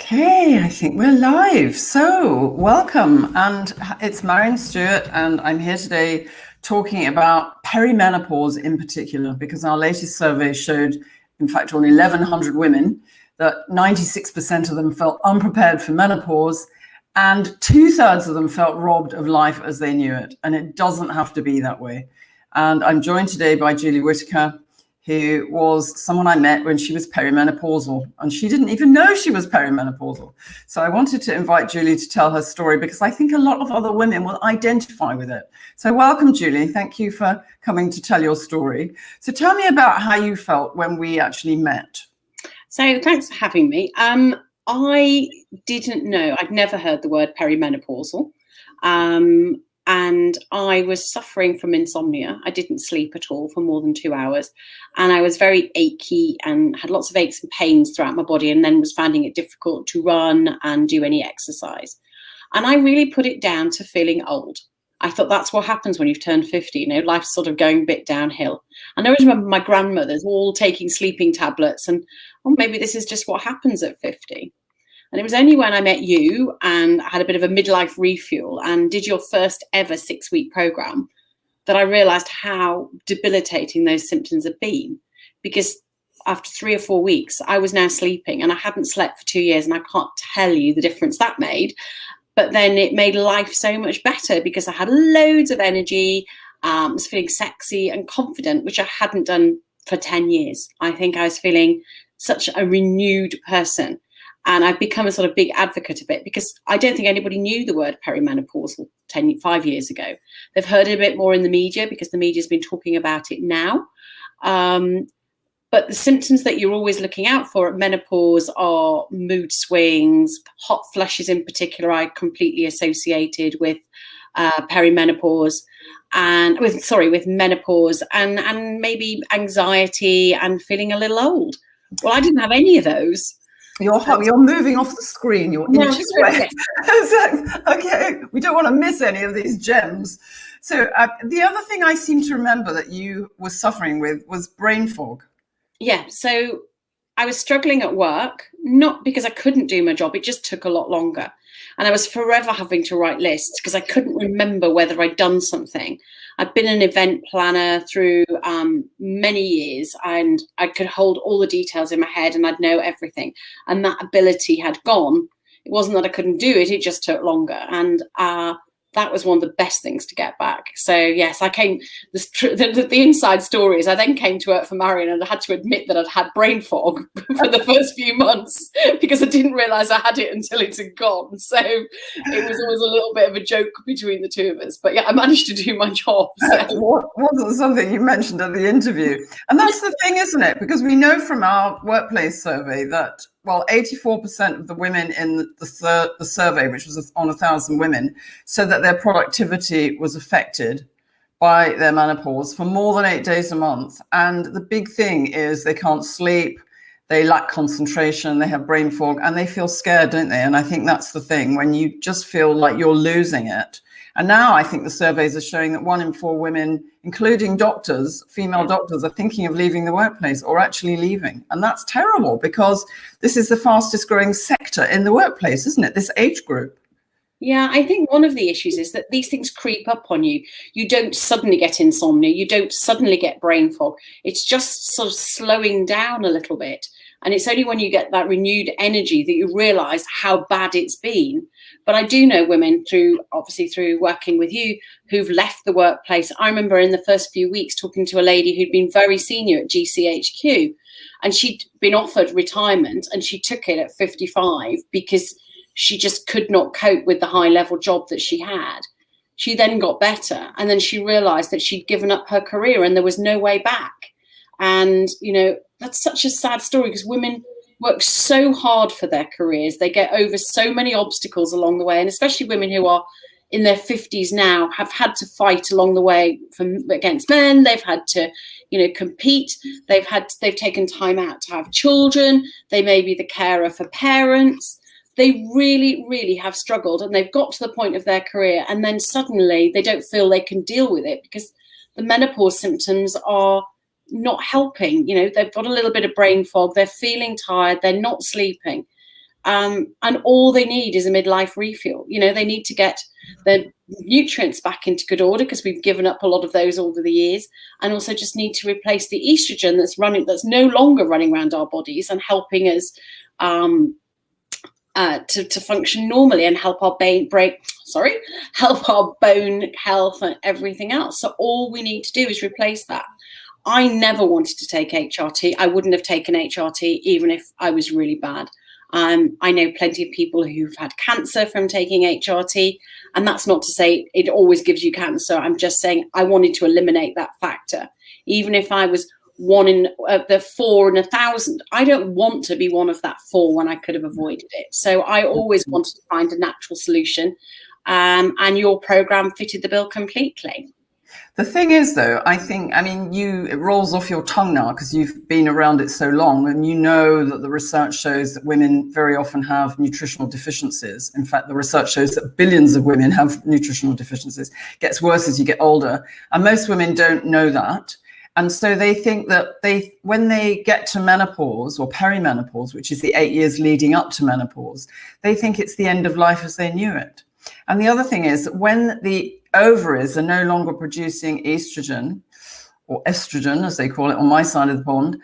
Okay, I think we're live. So, welcome. And it's Marion Stewart, and I'm here today talking about perimenopause in particular, because our latest survey showed, in fact, on 1,100 women, that 96% of them felt unprepared for menopause, and two-thirds of them felt robbed of life as they knew it. And it doesn't have to be that way. And I'm joined today by Julie Whitaker, who was someone I met when she was perimenopausal, and she didn't even know she was perimenopausal. So I wanted to invite Julie to tell her story because I think a lot of other women will identify with it. So welcome, Julie. Thank you for coming to tell your story. So tell me about how you felt when we actually met. So thanks for having me. I didn't know, I'd never heard the word perimenopausal. And I was suffering from insomnia. I didn't sleep at all for more than 2 hours. And I was very achy and had lots of aches and pains throughout my body, and then was finding it difficult to run and do any exercise. And I really put it down to feeling old. I thought that's what happens when you've turned 50, life's sort of going a bit downhill. And I always remember my grandmothers all taking sleeping tablets, and maybe this is just what happens at 50. And it was only when I met you and had a bit of a midlife refuel and did your first ever 6-week program that I realized how debilitating those symptoms had been. Because after 3 or 4 weeks, I was now sleeping, and I hadn't slept for 2 years, and I can't tell you the difference that made. But then it made life so much better because I had loads of energy, was feeling sexy and confident, which I hadn't done for 10 years. I think I was feeling such a renewed person. And I've become a sort of big advocate of it because I don't think anybody knew the word perimenopausal 5 years ago. They've heard it a bit more in the media because the media's been talking about it now. But the symptoms that you're always looking out for at menopause are mood swings, hot flushes in particular, I completely associated with perimenopause and with menopause and maybe anxiety and feeling a little old. Well, I didn't have any of those. You're moving off the screen. You're inches away. Okay, we don't want to miss any of these gems. So the other thing I seem to remember that you were suffering with was brain fog. Yeah, so I was struggling at work, not because I couldn't do my job, it just took a lot longer. And I was forever having to write lists because I couldn't remember whether I'd done something. I'd been an event planner through many years, and I could hold all the details in my head and I'd know everything. And that ability had gone. It wasn't that I couldn't do it, it just took longer. And that was one of the best things to get back. So yes, I came, the inside story is I then came to work for Marion, and I had to admit that I'd had brain fog for the first few months because I didn't realise I had it until it had gone. So it was always a little bit of a joke between the two of us. But yeah, I managed to do my job. So. Wasn't something you mentioned at the interview. And that's the thing, isn't it? Because we know from our workplace survey that, well, 84% of the women in the survey, which was on 1,000 women, said that their productivity was affected by their menopause for more than 8 days a month. And the big thing is they can't sleep, they lack concentration, they have brain fog, and they feel scared, don't they? And I think that's the thing, when you just feel like you're losing it. And now I think the surveys are showing that 1 in 4 women, including doctors, female doctors, are thinking of leaving the workplace or actually leaving. And that's terrible because this is the fastest growing sector in the workplace, isn't it? This age group. Yeah, I think one of the issues is that these things creep up on you. You don't suddenly get insomnia. You don't suddenly get brain fog. It's just sort of slowing down a little bit. And it's only when you get that renewed energy that you realise how bad it's been. But I do know women through working with you who've left the workplace. I remember in the first few weeks talking to a lady who'd been very senior at GCHQ, and she'd been offered retirement and she took it at 55 because she just could not cope with the high level job that she had. She then got better, and then she realised that she'd given up her career and there was no way back. And, that's such a sad story because women work so hard for their careers. They get over so many obstacles along the way, and especially women who are in their 50s now have had to fight along the way against men. They've had to, compete. They've taken time out to have children. They may be the carer for parents. They really, really have struggled, and they've got to the point of their career, and then suddenly they don't feel they can deal with it because the menopause symptoms are not helping. They've got a little bit of brain fog, they're feeling tired, they're not sleeping. And all they need is a midlife refuel. They need to get their nutrients back into good order, because we've given up a lot of those over the years, and also just need to replace the estrogen that's no longer running around our bodies and helping us to function normally, and help our help our bone health and everything else. So all we need to do is replace that. I never wanted to take HRT. I wouldn't have taken HRT even if I was really bad. I know plenty of people who've had cancer from taking HRT, and that's not to say it always gives you cancer. I'm just saying I wanted to eliminate that factor. Even if I was one in the 4 in 1,000, I don't want to be one of that 4 when I could have avoided it. So I always wanted to find a natural solution, and your program fitted the bill completely. The thing is, though, it rolls off your tongue now because you've been around it so long, and you know that the research shows that women very often have nutritional deficiencies. In fact, the research shows that billions of women have nutritional deficiencies. It gets worse as you get older. And most women don't know that. And so they think that when they get to menopause or perimenopause, which is the 8 years leading up to menopause, they think it's the end of life as they knew it. And the other thing is that when the ovaries are no longer producing estrogen, or estrogen, as they call it on my side of the pond,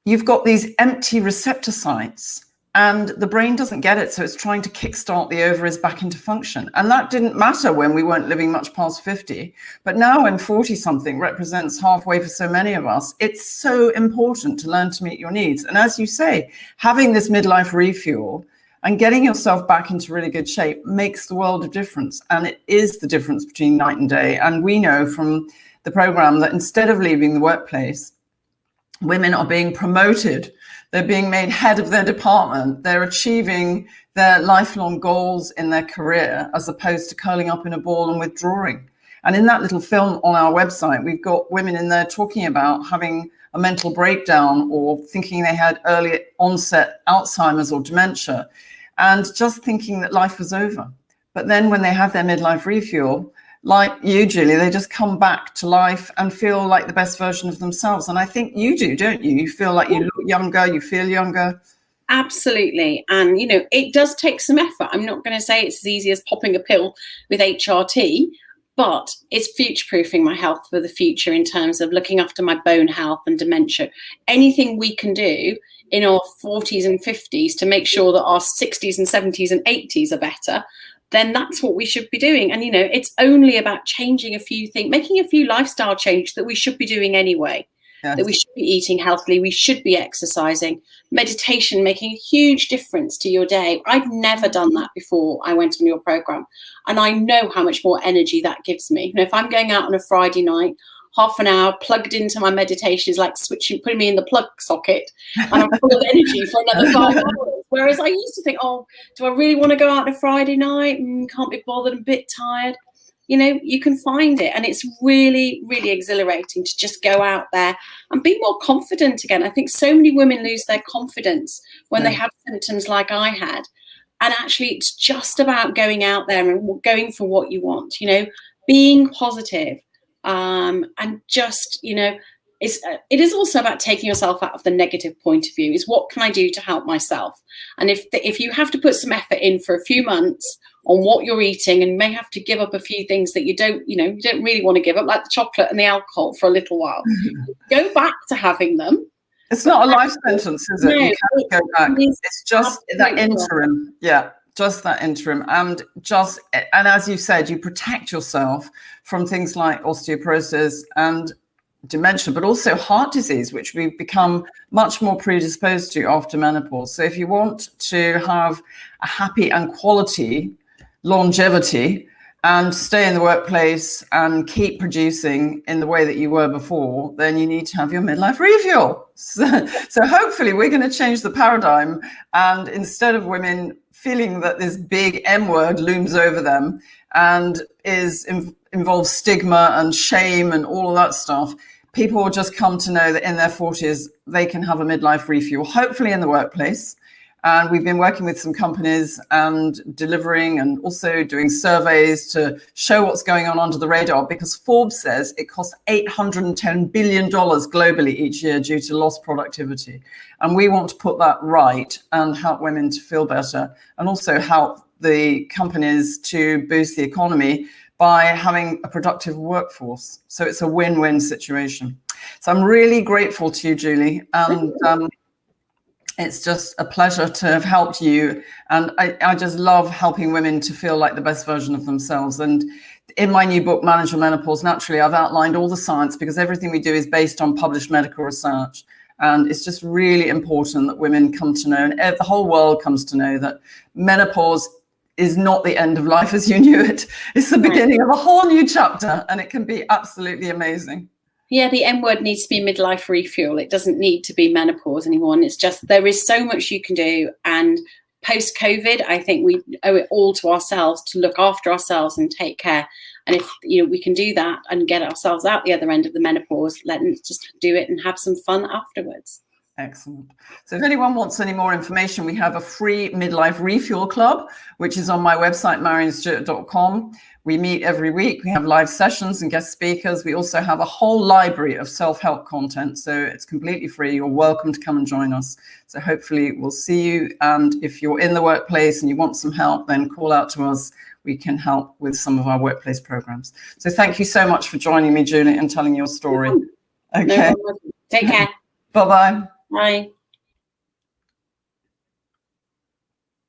you've got these empty receptor sites, and the brain doesn't get it. So it's trying to kickstart the ovaries back into function. And that didn't matter when we weren't living much past 50. But now when 40 something represents halfway for so many of us, it's so important to learn to meet your needs. And as you say, having this midlife refuel and getting yourself back into really good shape makes the world of difference. And it is the difference between night and day. And we know from the program that instead of leaving the workplace, women are being promoted. They're being made head of their department. They're achieving their lifelong goals in their career, as opposed to curling up in a ball and withdrawing. And in that little film on our website, we've got women in there talking about having a mental breakdown or thinking they had early onset Alzheimer's or dementia, and just thinking that life was over. But then when they have their midlife refuel, like you, Julie, they just come back to life and feel like the best version of themselves. And I think you do, don't you? You feel like you look younger, you feel younger. Absolutely. And, it does take some effort. I'm not going to say it's as easy as popping a pill with HRT, but it's future-proofing my health for the future in terms of looking after my bone health and dementia. Anything we can do in our 40s and 50s to make sure that our 60s and 70s and 80s are better, then that's what we should be doing. And, it's only about changing a few things, making a few lifestyle changes that we should be doing anyway. Yes. That we should be eating healthily, we should be exercising, meditation, making a huge difference to your day. I'd never done that before I went on your program. And I know how much more energy that gives me. If I'm going out on a Friday night, half an hour plugged into my meditation is like putting me in the plug socket, and I'm full of energy for another 5 hours. Whereas I used to think, do I really want to go out on a Friday night? Can't be bothered, I'm a bit tired. You can find it, and it's really, really exhilarating to just go out there and be more confident again. I think so many women lose their confidence when they have symptoms like I had. And actually, it's just about going out there and going for what you want, being positive. And just, it is also about taking yourself out of the negative point of view. Is what can I do to help myself? And if you have to put some effort in for a few months on what you're eating, and may have to give up a few things that you don't really want to give up, like the chocolate and the alcohol, for a little while, go back to having them. It's not a life sentence, is it? No, you can't go back. It's just that interim. Yeah. Just that interim, and as you said, you protect yourself from things like osteoporosis and dementia, but also heart disease, which we've become much more predisposed to after menopause. So if you want to have a happy and quality longevity and stay in the workplace and keep producing in the way that you were before, then you need to have your midlife refuel. So hopefully we're going to change the paradigm, and instead of women feeling that this big M word looms over them and involves stigma and shame and all of that stuff, people will just come to know that in their 40s, they can have a midlife refuel, hopefully in the workplace, And we've been working with some companies and delivering and also doing surveys to show what's going on under the radar, because Forbes says it costs $810 billion globally each year due to lost productivity. And we want to put that right and help women to feel better, and also help the companies to boost the economy by having a productive workforce. So it's a win-win situation. So I'm really grateful to you, Julie. And it's just a pleasure to have helped you. And I just love helping women to feel like the best version of themselves. And in my new book, Manage Your Menopause Naturally, I've outlined all the science, because everything we do is based on published medical research. And it's just really important that women come to know, and the whole world comes to know, that menopause is not the end of life as you knew it. It's the beginning of a whole new chapter, and it can be absolutely amazing. Yeah, the M word needs to be midlife refuel. It doesn't need to be menopause anymore. And it's just, there is so much you can do. And post-COVID, I think we owe it all to ourselves to look after ourselves and take care. And if we can do that and get ourselves out the other end of the menopause, let's just do it and have some fun afterwards. Excellent. So if anyone wants any more information, we have a free midlife refuel club, which is on my website, marianstewart.com. We meet every week. We have live sessions and guest speakers. We also have a whole library of self-help content. So it's completely free. You're welcome to come and join us. So hopefully we'll see you. And if you're in the workplace and you want some help, then call out to us. We can help with some of our workplace programs. So thank you so much for joining me, Julie, and telling your story. Okay. No, take care. Bye-bye. Bye.